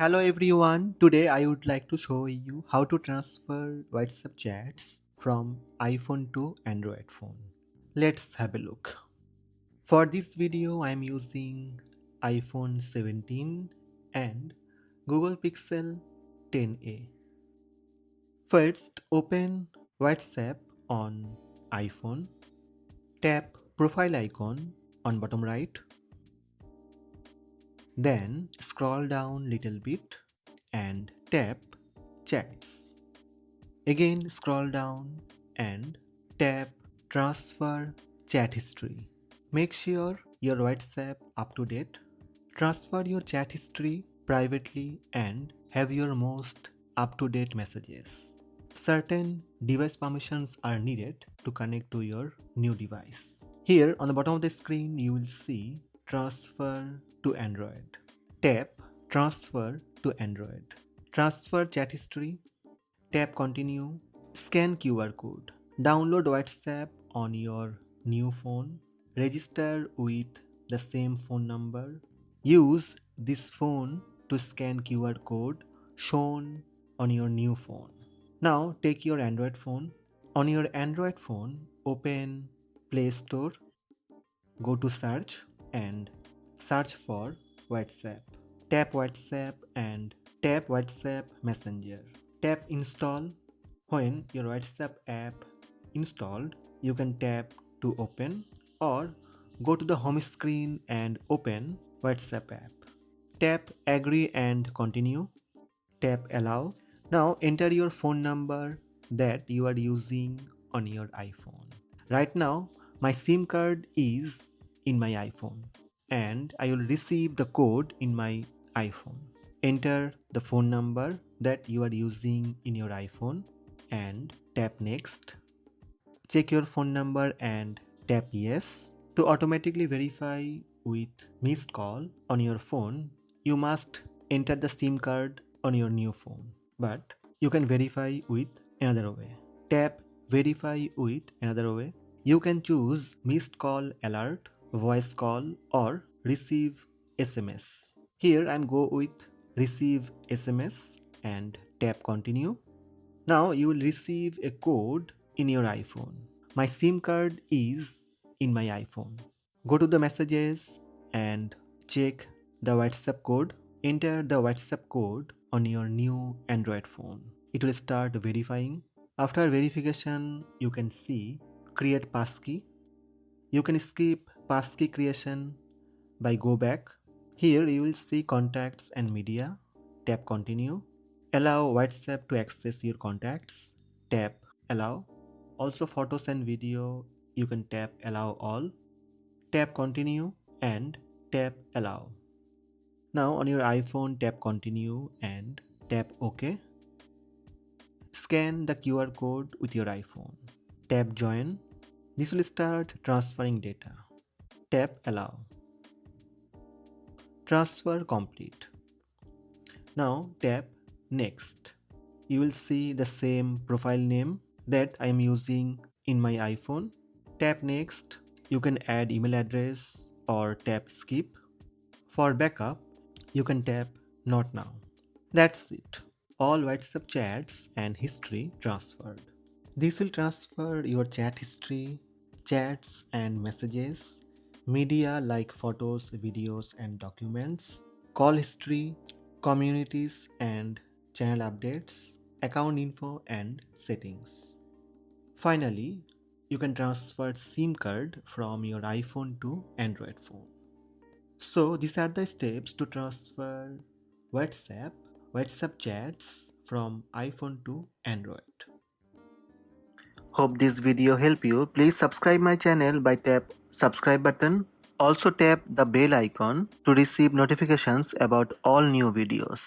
Hello everyone, today I would like to show you how to transfer WhatsApp chats from iPhone to Android phone. Let's have a look. For this video I am using iPhone 17 and Google Pixel 10a. First open WhatsApp on iPhone, tap profile icon on bottom right, then scroll down little bit and tap chats. Again scroll down and tap transfer chat history. Make sure your WhatsApp up to date. Transfer your chat history privately and have your most up to date messages. Certain device permissions are needed to connect to your new device. Here on the bottom of the screen you will see transfer to Android. Tap transfer to Android. Transfer chat history. Tap continue. Scan QR code. Download WhatsApp on your new phone. Register with the same phone number. Use this phone to scan QR code shown on your new phone. Now take your Android phone. On your Android phone, open Play Store. Go to search and search for WhatsApp. Tap WhatsApp and tap WhatsApp Messenger. Tap install. When your WhatsApp app installed, you can tap to open or go to the home screen and open WhatsApp app. Tap agree and continue. Tap allow. Now enter your phone number that you are using on your iPhone. Right now my SIM card is in my iPhone and I will receive the code in my iPhone. Enter the phone number that you are using in your iPhone and tap next. Check your phone number and tap yes. To automatically verify with missed call on your phone, you must enter the SIM card on your new phone. But you can verify with another way. Tap verify with another way. You can choose missed call alert, voice call or receive SMS. Here I'm go with receive SMS and tap continue. Now you will receive a code in your iPhone. My SIM card is in my iPhone. Go to the messages and check the WhatsApp code. Enter the WhatsApp code on your new Android phone. It will start verifying. After verification, you can see create passkey. You can skip passkey creation by go back. Here you will see contacts and media. Tap continue. Allow WhatsApp to access your contacts. Tap allow. Also photos and video, you can tap allow all. Tap continue and tap allow. Now on your iPhone, tap continue and tap OK. Scan the QR code with your iPhone. Tap join. This will start transferring data. Tap allow. Transfer complete. Now tap next. You will see the same profile name that I am using in my iPhone. Tap next. You can add email address or tap skip. For backup, you can tap not now. That's it. All WhatsApp chats and history transferred. This will transfer your chat history, chats and messages, media like photos, videos and documents, call history, communities and channel updates, account info and settings. Finally, you can transfer SIM card from your iPhone to Android phone. So these are the steps to transfer WhatsApp chats from iPhone to Android. Hope this video help you. Please subscribe my channel by tap subscribe button. Also tap the bell icon to receive notifications about all new videos.